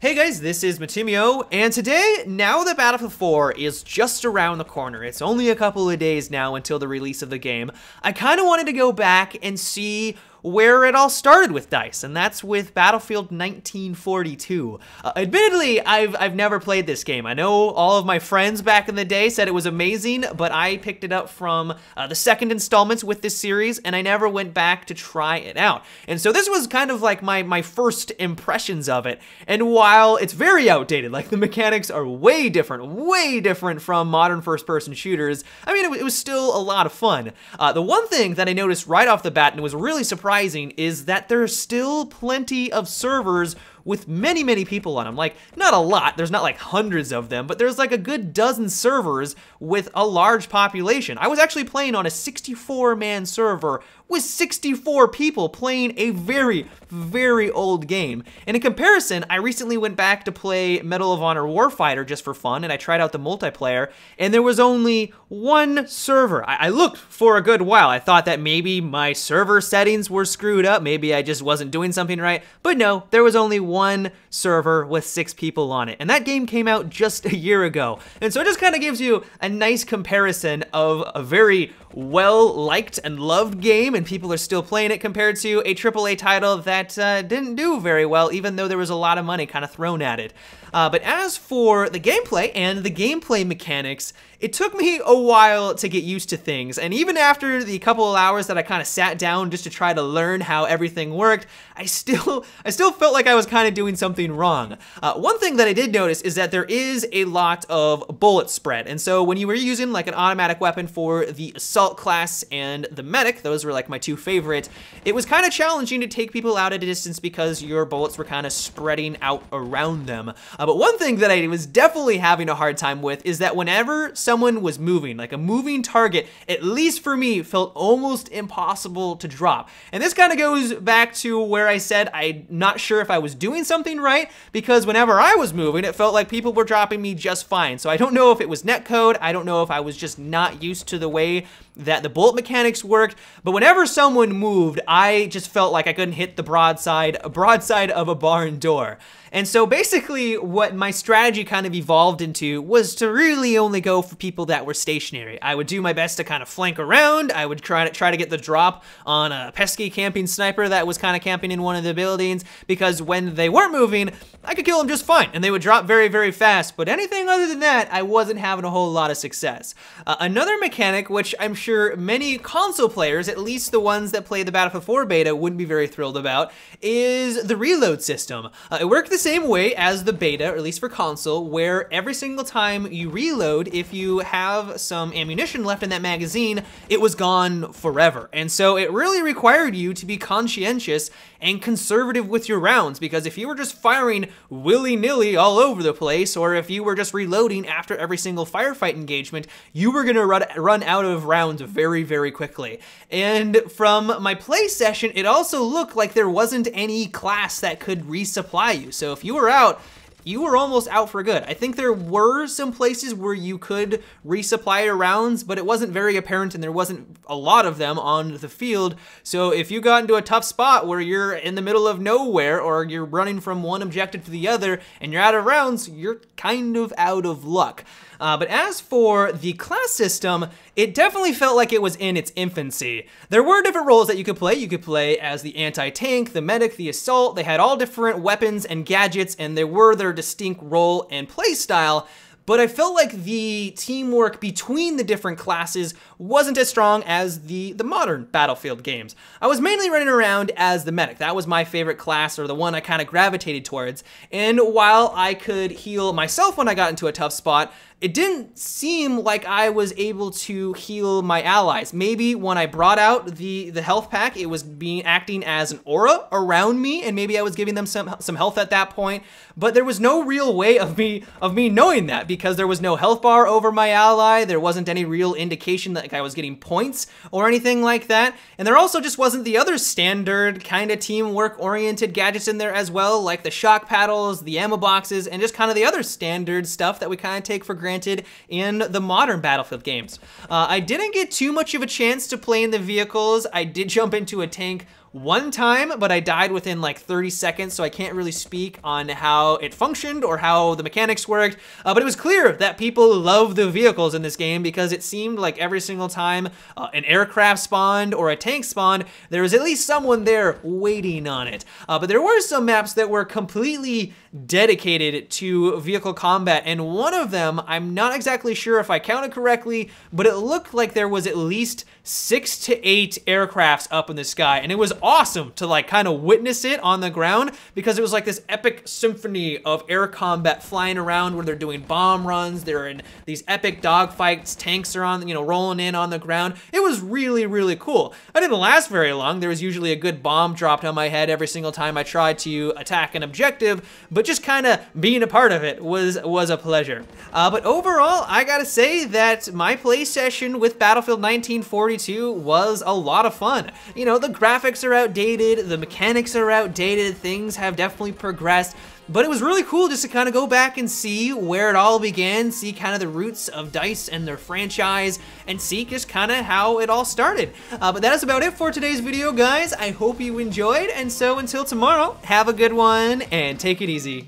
Hey guys, this is Matimio, and today, now that Battlefield 4 is just around the corner, it's only a couple of days now until the release of the game, I kind of wanted to go back and see where it all started with DICE, and that's with Battlefield 1942. Admittedly, I've never played this game. I know all of my friends back in the day said it was amazing, but I picked it up from the second installment with this series, and I never went back to try it out. And so this was kind of like my first impressions of it, and while it's very outdated, like the mechanics are way different from modern first-person shooters, I mean, it was still a lot of fun. The one thing that I noticed right off the bat, and was really surprising, is that there's still plenty of servers with many people on them. Like, not a lot, there's not like hundreds of them, but there's like a good dozen servers with a large population. I was actually playing on a 64-man server with 64 people playing a very old game. And in comparison, I recently went back to play Medal of Honor Warfighter just for fun, and I tried out the multiplayer, and there was only one server. I looked for a good while. I thought that maybe my server settings were screwed up, maybe I just wasn't doing something right, but no, there was only one server with 6 people on it, and that game came out just a year ago. And so it just kind of gives you a nice comparison of a very well-liked and loved game, and people are still playing it, compared to a AAA title that didn't do very well, even though there was a lot of money kind of thrown at it. But as for the gameplay and the gameplay mechanics, it took me a while to get used to things, and even after the couple of hours that I kind of sat down just to try to learn how everything worked, I still felt like I was kind of doing something wrong. One thing that I did notice is that there is a lot of bullet spread, and so when you were using like an automatic weapon for the assault class and the medic, those were like my two favorite, it was kind of challenging to take people out at a distance because your bullets were kind of spreading out around them. But one thing that I was definitely having a hard time with is that whenever someone was moving, like a moving target, at least for me, felt almost impossible to drop. And this kind of goes back to where I said I'm not sure if I was doing something right, because whenever I was moving, it felt like people were dropping me just fine. So I don't know if it was netcode, I don't know if I was just not used to the way that the bullet mechanics worked, but whenever someone moved, I just felt like I couldn't hit the broadside of a barn door. And so basically what my strategy kind of evolved into was to really only go for people that were stationary. I would do my best to kind of flank around. I would try to get the drop on a pesky camping sniper that was kind of camping in one of the buildings, because when they weren't moving, I could kill them just fine, and they would drop very fast. But anything other than that, I wasn't having a whole lot of success. Another mechanic, which I'm sure many console players, at least the ones that play the Battlefield 4 beta, wouldn't be very thrilled about, is the reload system. It worked the same way as the beta, or at least for console, where every single time you reload, if you have some ammunition left in that magazine, it was gone forever. And so it really required you to be conscientious and conservative with your rounds, because if you were just firing willy-nilly all over the place, or if you were just reloading after every single firefight engagement, you were gonna run out of rounds very quickly. And from my play session, it also looked like there wasn't any class that could resupply you. So if you were out, you were almost out for good. I think there were some places where you could resupply your rounds, but it wasn't very apparent, and there wasn't a lot of them on the field. So if you got into a tough spot where you're in the middle of nowhere, or you're running from one objective to the other, and you're out of rounds, you're kind of out of luck. But as for the class system, it definitely felt like it was in its infancy. There were different roles that you could play. You could play as the anti-tank, the medic, the assault. They had all different weapons and gadgets, and there were their distinct role and play style. But I felt like the teamwork between the different classes wasn't as strong as the modern Battlefield games. I was mainly running around as the medic. That was my favorite class, or the one I kind of gravitated towards. And while I could heal myself when I got into a tough spot, it didn't seem like I was able to heal my allies. Maybe when I brought out the health pack, it was acting as an aura around me, and maybe I was giving them some health at that point. But there was no real way of me knowing that, because there was no health bar over my ally. There wasn't any real indication that I was getting points or anything like that. And there also just wasn't the other standard kind of teamwork-oriented gadgets in there as well, like the shock paddles, the ammo boxes, and just kind of the other standard stuff that we kind of take for granted in the modern Battlefield games. I didn't get too much of a chance to play in the vehicles. I did jump into a tank one time, but I died within like 30 seconds, so I can't really speak on how it functioned or how the mechanics worked, but it was clear that people love the vehicles in this game because it seemed like every single time an aircraft spawned or a tank spawned, there was at least someone there waiting on it. But there were some maps that were completely dedicated to vehicle combat, and one of them, I'm not exactly sure if I counted correctly, but it looked like there was at least 6 to 8 aircrafts up in the sky, and it was awesome to like kind of witness it on the ground because it was like this epic symphony of air combat flying around where they're doing bomb runs, they're in these epic dogfights, tanks are on, you know, rolling in on the ground. It was really, really cool. I didn't last very long. There was usually a good bomb dropped on my head every single time I tried to attack an objective, but just kind of being a part of it was a pleasure. But overall, I gotta say that my play session with Battlefield 1942 was a lot of fun. You know, the graphics are outdated, the mechanics are outdated, things have definitely progressed, but it was really cool just to kind of go back and see where it all began, see kind of the roots of DICE and their franchise, and see just kind of how it all started. But that is about it for today's video, guys. I hope you enjoyed, and so until tomorrow, have a good one, and take it easy.